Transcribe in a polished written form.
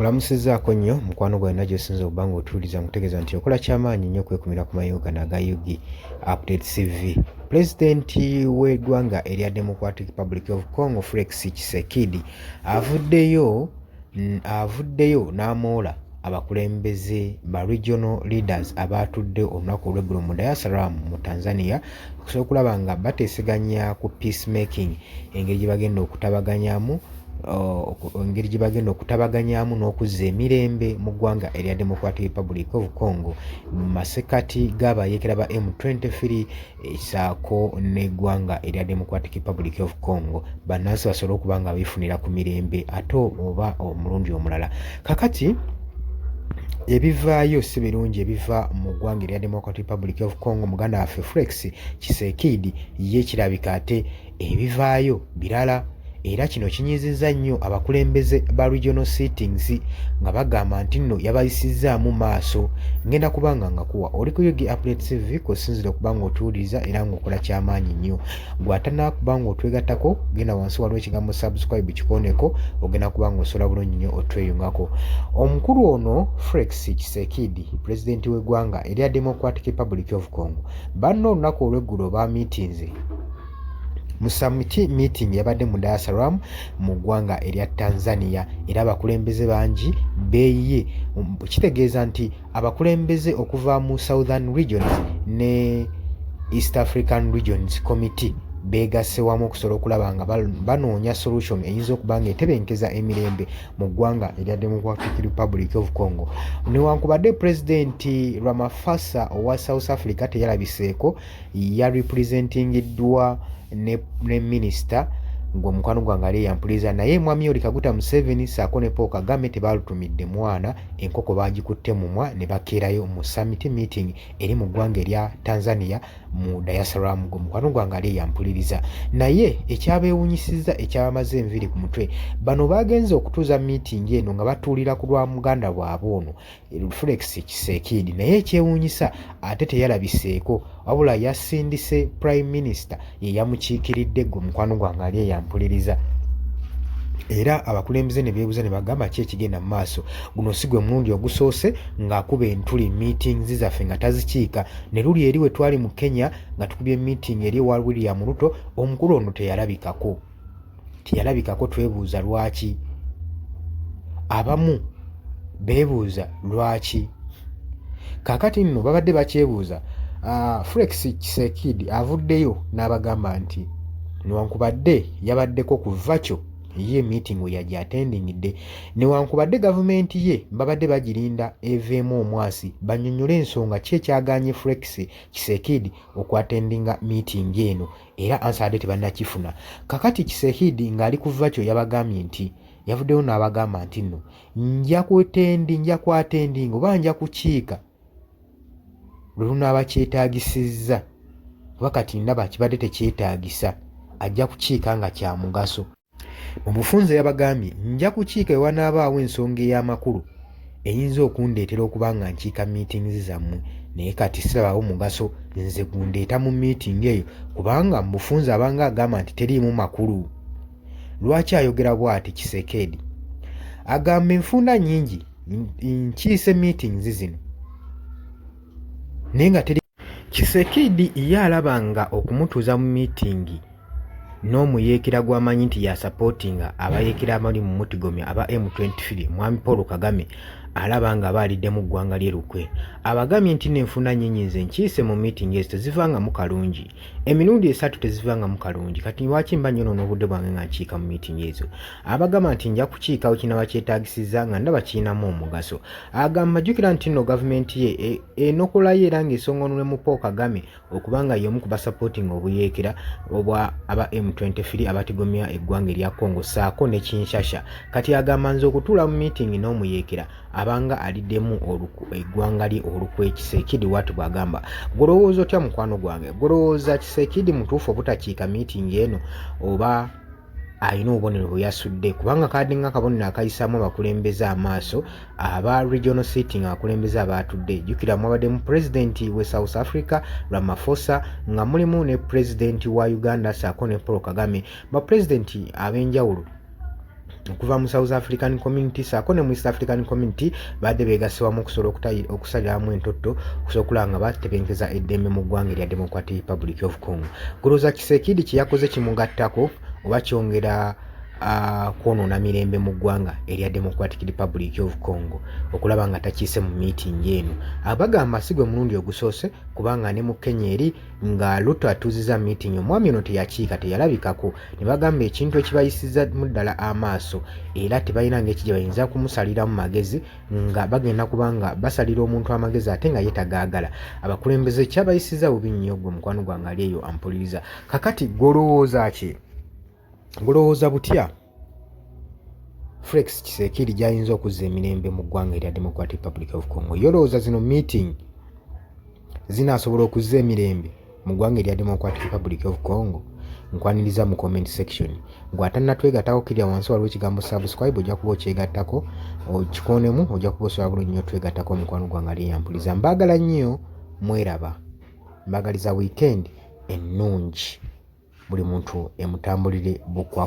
Olamusizaako nnyo mukwano gwange najjo osinza okuba ng'otuwuliriza nkutegeeza nti okola kyamaanyi nnyo okwekumira ku mayoga naga Yugi Update TV. Pulezidenti w'eggwanga erya Democratic Republic of Congo Felix Tshisekedi avuddeyo n'amoola abakulembeze ba regional leaders abaatudde olunaku olw'eggulo mu Dar es Salaam mu Tanzania okusobola okulaba nga bateeseganya ku peacemaking, engeri gye bagenda okutabaganyaamu n'okuzza emirembe mu ggwanga erya Democratic Republic of Congo mu masekati g'abayeekera ba M23 saako n'eggwanga erya Democratic Republic of Congo bannansi basobole okuba nga beefunira ku mirembe ate oba omulundi omulala. Kakati ebivaayo si birungi ebiva mu ggwanga erya Democratic Republic of Congo. Muganda waffe Felix Tshisekedi ye kirabika ate ebivaayo birala, era kino kinyizizza nnyo abakulembeze ba regional sittings nga bagamba nti nno yabayisizaamu maaso. Ngenda kubanga nga kuwa oli ku Yugi Update TV kosinzira okuba ng'otuwuliriza era ng'okola kyamaanyi nnyo. Gw'atannakuba ng'otwegattako genda wansi waliwo ekigambo subscribe kikooneko, ogenda kuba ng'osobola bulungi nnyo otweyungako. Omukulu ono Felix Tshisekedi, pulezidenti w'eggwanga erya Democratic Republic of Congo, banno olunaku olw'eggulo bamitinze mu summit meeting yabadde mu Dar es Salaam mu ggwanga erya Tanzania, era abakulembeze bangi beeyiye. Kitegeeza nti abakulembeze okuva mu Southern Regions ne East African Regions Committee beegasse wamu okusobola okulaba nga banoonya solution eyinza okuba nga etebenkeza emirembe mu ggwanga erya Democratic Republic of Congo. Newankubadde Pulezidenti Ramaphosa owa South Africa teyalabiseeko, yarepresentingiddwa ne minisita ng'omukwano gwange ali yampuliriza, naye mwami Yoweri Kaguta Museveni saako ne Paul Kagame tebaalutumidde mwana, enkoko baagikutte mumwa ne bakeerayo mu summit meeting eri mu ggwanga erya Tanzania mu Dar es Salaam. Omukwano gwange ali yampuliriza, naye ekyabeewunyisizza ekyabamaze enviiri ku mutwe, bano baagenze okutuuza meeting eno nga batuulira ku lwa muganda bwabwe ono Felix Tshisekedi, naye ekyewuunyisa ate teyalabiseeko, wabula yasindise Prime Minister ye yamukiikiridde. Gwe mukwano gwange ali yampuliriza, era abakulembeze ne beebuuza ne bagamba ki ekigenda mu maaso. Guno si gwe mulundi ogusoose ng'akuba entuli meetings zaffe nga tazikiika. Ne luli eri we twali mu Kenya nga tukubye meeting eri wa William Ruto, omukulu ono teyalabikako. Twebuuza lwaki, abamu beebuuza lwaki. Kaakati nno babadde bakyebuuza. Felix Tshisekedi avuddeyo n'abagamba nti newankubadde yabaddeko kuva kyo ye meeting we yaji attendingidde, newankubadde gavumenti ye babadde bagirinda eveemu omwasi bannyonnyole ensonga ki ekyagaanye Felix Tshisekedi okuattendinga meeting eno, era ansadde tebannakifuna. Kakati Tshisekedi ng'ali kuva kyo yabagambye nti yavuddeyo n'abagamba nti nno nja kwatendinga oba nja kukiika lwe lunaaba kyetaagisizza, kuba kati ndaba kibadde tekyetaagisa, ajja kukiika nga kya mugaso. Mu bufunze yabagambye nja kukiika we wanaabaawo ensonga ey'amakulu eyinza okundeetera okuba nga nkiika meetings zammwe, naye kati sirabaawo mugaso nze gundeeta mu meeting eyo, kubanga mu bufunze abanga agamba nti teriimu makulu. Lwaki ayogera bw'ati Tshisekedi? Agamba enfunda nnyingi nkiise meetings zino naye nga teri. Tshisekedi ye alabanga okumutuuza mu meeting n'omuyeekera gw'amanyi nti yasapootinga abayeekera abali mu mutigomya aba M23 mwami Paul Kagame, alaba nga baalidde mu ggwanga lye lukwe. Abagambye nti n'enfuna nnyingi nze nkiise mu meeting ezo tezivangamu kalungi, emirundi 3 tezivangamu kalungi, kati lwaki mba nnyo n'obudde bwange nga nkiika mu meeting ezo? Abagamba nti nja kukiikawo kinaba kyetaagisizza nga ndaba kirinamu omugaso. Agamba jjukira nti nno gavumenti ye enokolayo era ng'esongonole mu Paul Kagame okubanga y'omu ku basapootinga obuyeekera obwa aba M23 abatigomya eggwanga erya Congo saako ne Kinshasa. Kati agamba nze okutuula mu meeting n'omuyeekera abanga aliddemu eggwanga lye olukwe. Tshisekedi watu bw'agamba. Golowooza otya mukwano gwange? Golowooza Tshisekedi mutuufu obutakiika meeting eno oba alina obubonero bwe yasudde? Kubanga kadde nga akabonero akayisaamu abakulembeze amaaso aba regional sitting, abakulembeze abaatudde. Jjukira mwabadde mu pulezidenti we South Africa Ramaphosa, nga mulimu ne pulezidenti wa Uganda saako ne Paul Kagame, bapulezidenti ab'enjawulo okuva mu South African Community saako ne mu East African Community badde beegase wamu okusobola okusaliramu entotto okusobola okulaba nga batebenkeza eddembe mu ggwanga erya Democratic Republic of Congo. Gulooza Kisekedi kye yakoze kimugattako oba kyongera kwonoona mirembe mu ggwanga erya Democratic Republic of Congo okulaba nga takiise mu meeting eno. Abagamba si gwe mulundi ogusoose kubanga ne mu Kenya eri nga Ruto atuuziza meeting omwami ono teyakiika teyalabikako ne bagamba ekintu ekibayisiza mu ddala amaaso era tebalina ng'eki gye bayinza kumusaliramu magezi nga bagenda kubanga basalira omuntu amagezi ate nga ye tagaagala. Abakulembeze kyabayisiza bubi nnyo gwe mukwano gwange ali eyo ampuliriza. Kakati golowooza ki? Golowooza butya Felix Tshisekedi gy'ayinza okuzza emirembe mu ggwanga erya Democratic Republic of Congo? Yolowooza zino meeting zinaasobola okuzza emirembe mu ggwanga erya Democratic Republic of Congo? Nkwaniriza mu comment section. Gw'atannatwegattako kirya wansi waliwo ekigambo subscribe, ojja kuba okyegattako okikonemu, ojja kuba osobola bulungi nnyo otwegattako omukwano gwange ali eyampuliza. Mbaagala nnyo, mweraba. Mbaagaliza weekend ennungi buli muntu emutambulire bukwa.